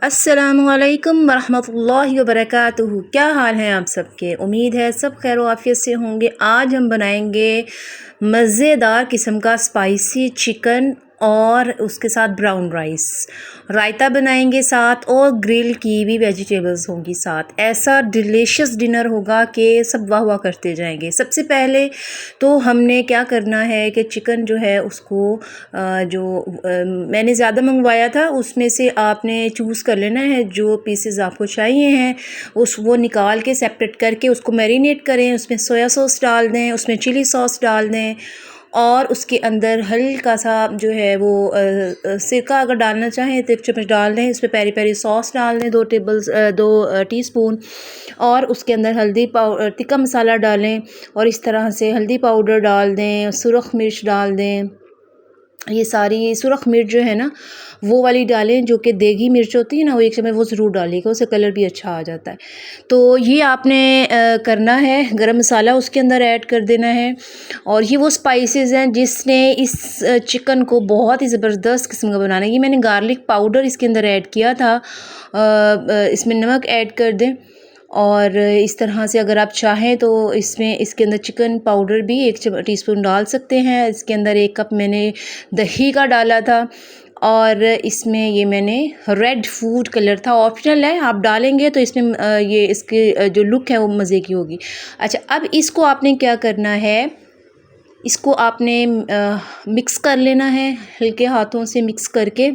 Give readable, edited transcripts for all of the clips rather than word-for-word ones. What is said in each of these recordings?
अस्सलामुअलैकुम वरहमतुल्लाहि वबरकातुहू। क्या हाल है आप सबके? उम्मीद है सब खैर आफियत से होंगे। आज हम बनाएंगे मज़ेदार किस्म का स्पाइसी चिकन और उसके साथ ब्राउन राइस, रायता बनाएंगे साथ, और ग्रिल की भी वेजिटेबल्स होंगी साथ। ऐसा डिलीशियस डिनर होगा कि सब वाह वाह करते जाएंगे। सबसे पहले तो हमने क्या करना है कि चिकन जो है उसको मैंने ज़्यादा मंगवाया था, उसमें से आपने चूज़ कर लेना है जो पीसेस आपको चाहिए हैं, वो निकाल के सेपरेट करके उसको मैरिनेट करें। उसमें सोया सॉस डाल दें, उसमें चिली सॉस डाल दें, और उसके अंदर हल्का सा जो है वो सिरका अगर डालना चाहें तो 1 चम्मच डाल दें। इसमें पेरी पेरी सॉस डाल दें 2 टीस्पून, और उसके अंदर हल्दी पाउडर, टिक्का मसाला डालें, और इस तरह से हल्दी पाउडर डाल दें, सुरख मिर्च डाल दें। ये सारी सुरख मिर्च जो है ना वो वाली डालें, जो कि देगी मिर्च होती है ना, वो 1 चम्मच वो ज़रूर डालिएगा, उससे कलर भी अच्छा आ जाता है। तो ये आपने करना है। गरम मसाला उसके अंदर ऐड कर देना है, और ये वो स्पाइसेस हैं जिसने इस चिकन को बहुत ही ज़बरदस्त किस्म का बनाना है। ये मैंने गार्लिक पाउडर इसके अंदर ऐड किया था। इसमें नमक ऐड कर दें, और इस तरह से अगर आप चाहें तो इसके अंदर चिकन पाउडर भी 1 टीस्पून डाल सकते हैं। इसके अंदर 1 कप मैंने दही का डाला था, और इसमें ये मैंने रेड फूड कलर था, ऑप्शनल है, आप डालेंगे तो इसमें ये इसकी जो लुक है वो मज़े की होगी। अच्छा, अब इसको आपने क्या करना है, इसको आपने मिक्स कर लेना है, हल्के हाथों से मिक्स करके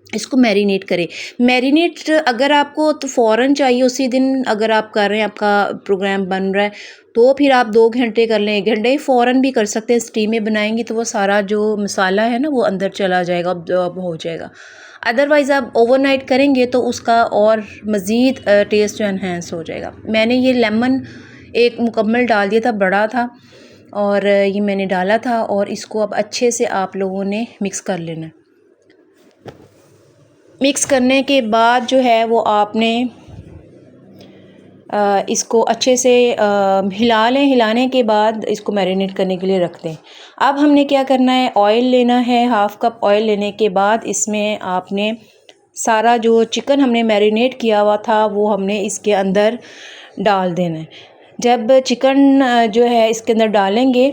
इसको मैरिनेट करें। मैरिनेट अगर आपको तो फ़ौरन चाहिए उसी दिन, अगर आप कर रहे हैं, आपका प्रोग्राम बन रहा है, तो फिर आप 2 घंटे कर लें, 1 घंटे, फ़ौरन भी कर सकते हैं। स्टीम में बनाएंगी तो वो सारा जो मसाला है ना वो अंदर चला जाएगा, अब हो जाएगा। अदरवाइज़ आप ओवरनाइट करेंगे तो उसका और मज़ीद टेस्ट जो एनहेंस हो जाएगा। मैंने ये लेमन एक मुकम्मल डाल दिया था, बड़ा था, और ये मैंने डाला था, और इसको अब अच्छे से आप लोगों ने मिक्स कर लेना है। मिक्स करने के बाद जो है वो आपने इसको अच्छे से हिला लें। हिलाने के बाद इसको मैरिनेट करने के लिए रख दें। अब हमने क्या करना है, ऑयल लेना है। 1/2 कप ऑयल लेने के बाद इसमें आपने सारा जो चिकन हमने मैरिनेट किया हुआ था वो हमने इसके अंदर डाल देना है। जब चिकन जो है इसके अंदर डालेंगे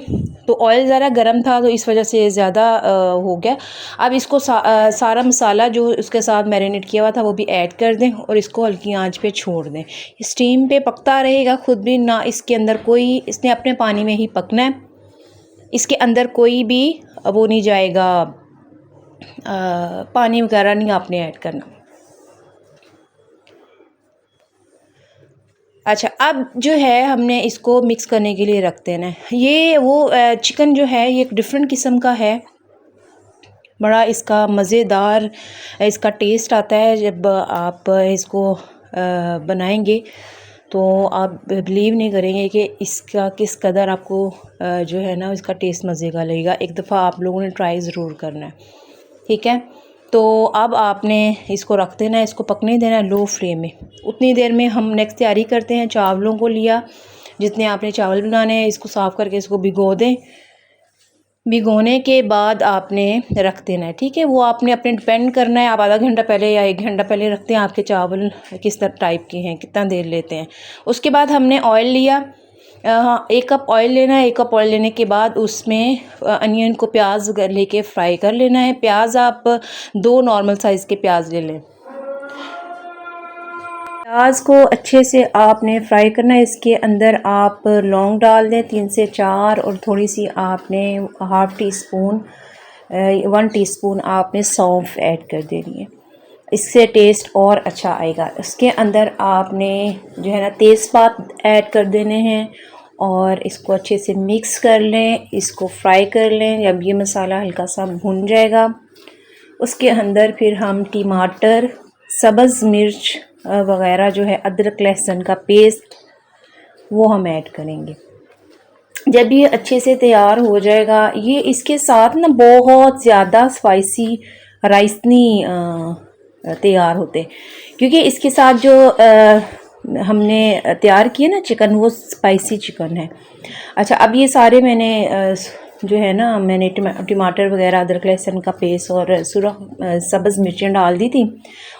तो ऑयल ज़रा गर्म था तो इस वजह से ज़्यादा हो गया। अब इसको सारा मसाला जो उसके साथ मैरिनेट किया हुआ था वो भी ऐड कर दें, और इसको हल्की आंच पे छोड़ दें। स्टीम पे पकता रहेगा खुद भी ना, इसके अंदर कोई, इसने अपने पानी में ही पकना है, इसके अंदर कोई भी वो नहीं जाएगा, पानी वगैरह नहीं आपने ऐड करना। अच्छा, अब जो है हमने इसको मिक्स करने के लिए रख देना है। ये वो चिकन जो है ये एक डिफरेंट किस्म का है, बड़ा इसका मज़ेदार इसका टेस्ट आता है। जब आप इसको बनाएंगे तो आप बिलीव नहीं करेंगे कि इसका किस कदर आपको जो है ना इसका टेस्ट मज़े का लगेगा। एक दफ़ा आप लोगों ने ट्राई ज़रूर करना है, ठीक है। तो अब आपने इसको रख देना है, इसको पकने देना है लो फ्लेम में। उतनी देर में हम नेक्स्ट तैयारी करते हैं। चावलों को लिया, जितने आपने चावल बनाने हैं, इसको साफ़ करके इसको भिगो दें। भिगोने के बाद आपने रख देना है, ठीक है। वो आपने अपने डिपेंड करना है, आप आधा घंटा पहले या 1 घंटा पहले रखते हैं, आपके चावल किस तरह टाइप के हैं, कितना देर लेते हैं। उसके बाद हमने ऑयल लिया, हाँ 1 कप ऑयल लेना है। 1 कप ऑयल लेने के बाद उसमें अनियन को, प्याज लेके फ्राई कर लेना है। प्याज आप 2 नॉर्मल साइज़ के प्याज ले लें। प्याज को अच्छे से आपने फ्राई करना है। इसके अंदर आप लौंग डाल दें 3 से 4, और थोड़ी सी आपने 1/2 टीस्पून 1 टीस्पून आपने सौंफ ऐड कर देनी है, इससे टेस्ट और अच्छा आएगा। इसके अंदर आपने जो है ना तेज़पात ऐड कर देने हैं, और इसको अच्छे से मिक्स कर लें, इसको फ्राई कर लें। जब ये मसाला हल्का सा भुन जाएगा उसके अंदर फिर हम टमाटर, सब्ज़ मिर्च वगैरह जो है, अदरक लहसुन का पेस्ट, वो हम ऐड करेंगे। जब ये अच्छे से तैयार हो जाएगा, ये इसके साथ ना बहुत ज़्यादा स्पाइसी राइस नहीं तैयार होते, क्योंकि इसके साथ जो हमने तैयार किए ना चिकन, वो स्पाइसी चिकन है। अच्छा, अब ये सारे मैंने जो है ना मैंने टमाटर वगैरह, अदरक लहसुन का पेस्ट और सुरख सब्ज़ मिर्चें डाल दी थी।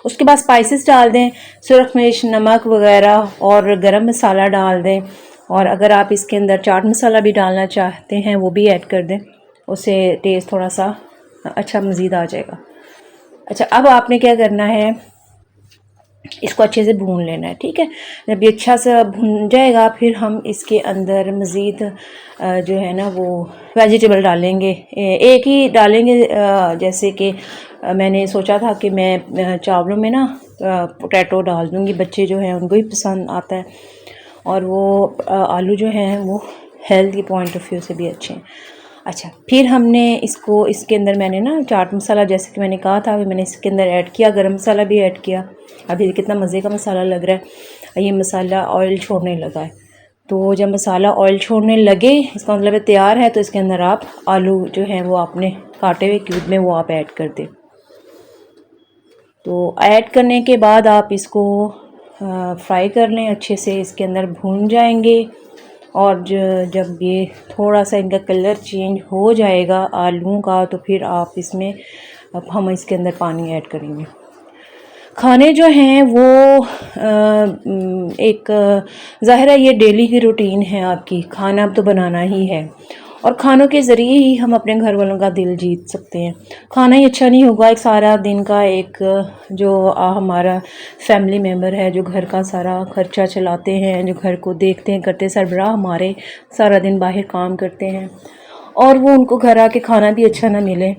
उसके बाद स्पाइसेस डाल दें, सुरख मिर्च, नमक वगैरह और गरम मसाला डाल दें। और अगर आप इसके अंदर चाट मसाला भी डालना चाहते हैं वो भी ऐड कर दें, उससे टेस्ट थोड़ा सा अच्छा मज़ीद आ जाएगा। अच्छा, अब आपने क्या करना है, इसको अच्छे से भून लेना है। ठीक है, जब ये अच्छा सा भून जाएगा फिर हम इसके अंदर मज़ीद जो है ना वो वेजिटेबल डालेंगे। एक ही डालेंगे, जैसे कि मैंने सोचा था कि मैं चावलों में ना पोटैटो डाल दूँगी, बच्चे जो हैं उनको भी पसंद आता है और वो आलू जो हैं वो हेल्थ के पॉइंट ऑफ व्यू से भी अच्छे हैं। अच्छा, फिर हमने इसको इसके अंदर मैंने ना चाट मसाला, जैसे कि मैंने कहा था, अभी मैंने इसके अंदर ऐड किया, गरम मसाला भी ऐड किया। अभी कितना मज़े का मसाला लग रहा है। ये मसाला ऑयल छोड़ने लगा है, तो जब मसाला ऑयल छोड़ने लगे इसका मतलब तैयार है, तो इसके अंदर आप आलू जो हैं वो आपने काटे हुए क्यूब में वो आप ऐड कर दें। तो ऐड करने के बाद आप इसको फ्राई कर लें अच्छे से, इसके अंदर भून जाएंगे। और जब ये थोड़ा सा इनका कलर चेंज हो जाएगा आलूओं का, तो फिर आप इसमें अब हम इसके अंदर पानी ऐड करेंगे। खाने जो हैं वो एक ज़ाहिर है ये डेली की रूटीन है आपकी, खाना अब तो बनाना ही है और खानों के ज़रिए ही हम अपने घर वालों का दिल जीत सकते हैं। खाना ही अच्छा नहीं होगा, एक सारा दिन का एक जो हमारा फैमिली मेम्बर है जो घर का सारा खर्चा चलाते हैं, जो घर को देखते हैं करते, सरबराह हमारे सारा दिन बाहर काम करते हैं और वो उनको घर आके खाना भी अच्छा ना मिले,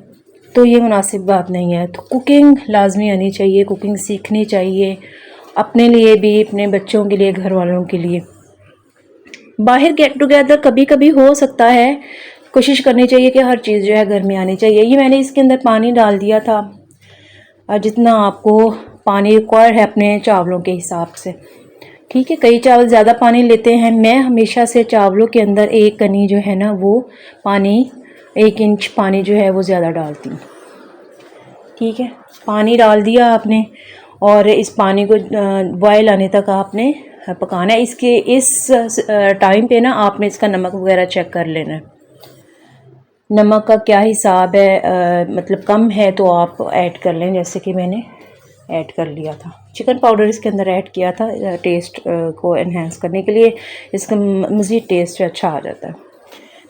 तो ये मुनासिब बात नहीं है। तो कुकिंग लाजमी आनी चाहिए, कुकिंग सीखनी चाहिए अपने लिए भी, अपने बच्चों के लिए, घर वालों के लिए। बाहर गेट टुगेदर कभी कभी हो सकता है, कोशिश करनी चाहिए कि हर चीज़ जो है घर में आनी चाहिए। ये मैंने इसके अंदर पानी डाल दिया था, जितना आपको पानी रिक्वायर है अपने चावलों के हिसाब से। ठीक है, कई चावल ज़्यादा पानी लेते हैं, मैं हमेशा से चावलों के अंदर एक कनी जो है ना वो पानी, 1 इंच पानी जो है वो ज़्यादा डालती हूँ। ठीक है, पानी डाल दिया आपने और इस पानी को बॉयल आने तक आपने पकाना है। इसके इस टाइम पे ना आपने इसका नमक वगैरह चेक कर लेना है, नमक का क्या हिसाब है, मतलब कम है तो आप ऐड कर लें, जैसे कि मैंने ऐड कर लिया था। चिकन पाउडर इसके अंदर ऐड किया था टेस्ट को एनहेंस करने के लिए, इसका मज़ीद टेस्ट अच्छा आ जाता है।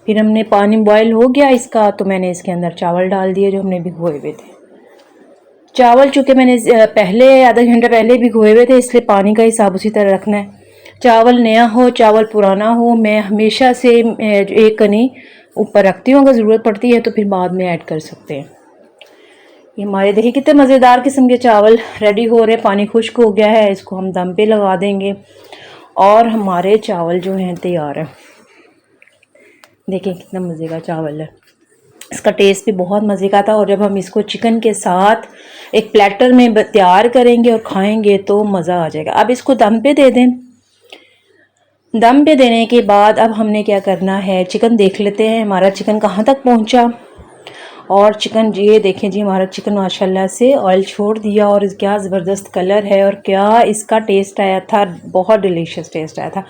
फिर हमने पानी बॉयल हो गया इसका, तो मैंने इसके अंदर चावल डाल दिए जो हमने भिगोए हुए थे। चावल चूँकि मैंने पहले आधा घंटा पहले भिगोए हुए थे, इसलिए पानी का हिसाब उसी तरह रखना है। चावल नया हो चावल पुराना हो, मैं हमेशा से एक कनी ऊपर रखती हूँ, अगर ज़रूरत पड़ती है तो फिर बाद में ऐड कर सकते हैं। ये हमारे देखिए कितने मज़ेदार किस्म के चावल रेडी हो रहे हैं, पानी खुश्क हो गया है, इसको हम दम पे लगा देंगे और हमारे चावल जो हैं तैयार है। देखिए कितना मज़े का चावल है, इसका टेस्ट भी बहुत मज़े का था। और जब हम इसको चिकन के साथ एक प्लेटर में तैयार करेंगे और खाएंगे तो मज़ा आ जाएगा। अब इसको दम पे दे दें। दम पे देने के बाद अब हमने क्या करना है, चिकन देख लेते हैं हमारा चिकन कहाँ तक पहुँचा। और चिकन ये देखें जी, हमारा चिकन माशाल्लाह से ऑयल छोड़ दिया और क्या ज़बरदस्त कलर है और क्या इसका टेस्ट आया था, बहुत डिलीशियस टेस्ट आया था।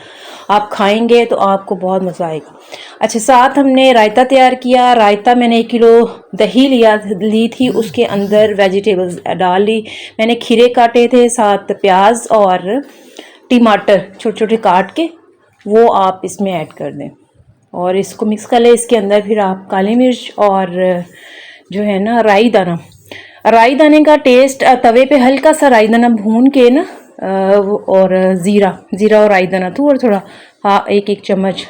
आप खाएंगे तो आपको बहुत मज़ा आएगा। अच्छा, साथ हमने रायता तैयार किया। रायता मैंने 1 किलो दही ली थी, उसके अंदर वेजिटेबल्स डाल ली। मैंने खीरे काटे थे, साथ प्याज और टमाटर छोटे छोटे काट के वो आप इसमें ऐड कर दें और इसको मिक्स कर लें। इसके अंदर फिर आप काली मिर्च और जो है ना राई दाने का टेस्ट, तवे पे हल्का सा राई दाना भून के ना और ज़ीरा और राई दाना थोड़ा थोड़ा, हाँ 1 चम्मच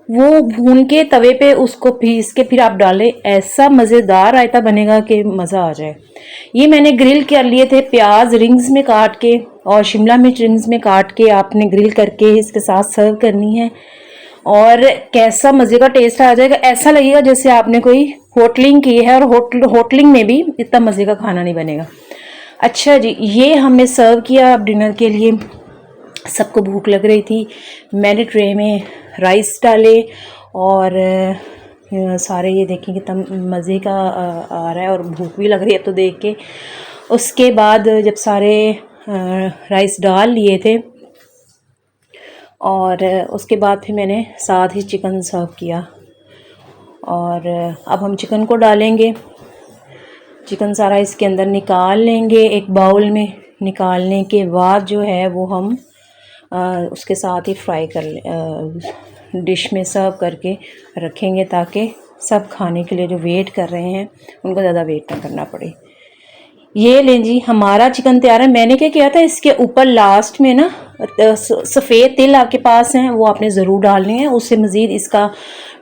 वो भून के तवे पे उसको पीस के फिर आप डालें, ऐसा मज़ेदार रायता बनेगा कि मज़ा आ जाए। ये मैंने ग्रिल कर लिए थे प्याज रिंग्स में काट के और शिमला मिर्च रिंग्स में काट के आपने ग्रिल करके इसके साथ सर्व करनी है और कैसा मज़े का टेस्ट आ जाएगा। ऐसा लगेगा जैसे आपने कोई होटलिंग की है, और होटलिंग में भी इतना मज़े का खाना नहीं बनेगा। अच्छा जी, ये हमने सर्व किया अब डिनर के लिए। सबको भूख लग रही थी, मैंने ट्रे में राइस डाले और सारे ये देखें कितना मज़े का आ रहा है और भूख भी लग रही है तो देख के। उसके बाद जब सारे राइस डाल लिए थे और उसके बाद फिर मैंने साथ ही चिकन सर्व किया और अब हम चिकन को डालेंगे। चिकन सारा इसके अंदर निकाल लेंगे एक बाउल में। निकालने के बाद जो है वो हम उसके साथ ही फ्राई कर डिश में सर्व करके रखेंगे, ताकि सब खाने के लिए जो वेट कर रहे हैं उनको ज़्यादा वेट ना करना पड़े। ये लें जी, हमारा चिकन तैयार है। मैंने क्या किया था, इसके ऊपर लास्ट में ना सफ़ेद तिल आपके पास हैं वो आपने ज़रूर डालने हैं। उससे मज़ीद इसका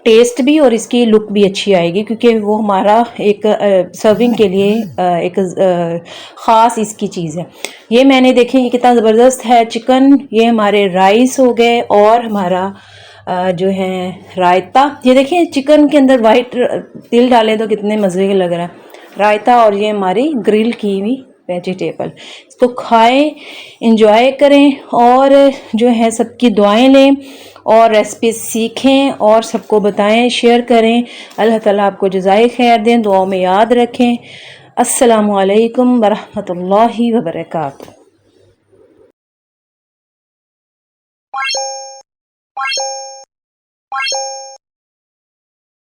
टेस्ट भी और इसकी लुक भी अच्छी आएगी, क्योंकि वो हमारा एक सर्विंग के लिए एक ख़ास इसकी चीज़ है। ये मैंने देखें ये कितना ज़बरदस्त है चिकन। ये हमारे राइस हो गए और हमारा जो है रायता। ये देखिए चिकन के अंदर वाइट तिल डालें तो कितने मज़े का लग रहा है रायता। और ये हमारी ग्रिल की हुई वेजिटेबल। इसको खाएं, इंजॉय करें और जो है सबकी दुआएं लें और रेसिपी सीखें और सबको बताएं, शेयर करें। अल्लाह ताला आपको जज़ाए खैर दें, दुआओं में याद रखें। अस्सलामु अलैकुम वरहमतुल्लाहि वबरकातुहू।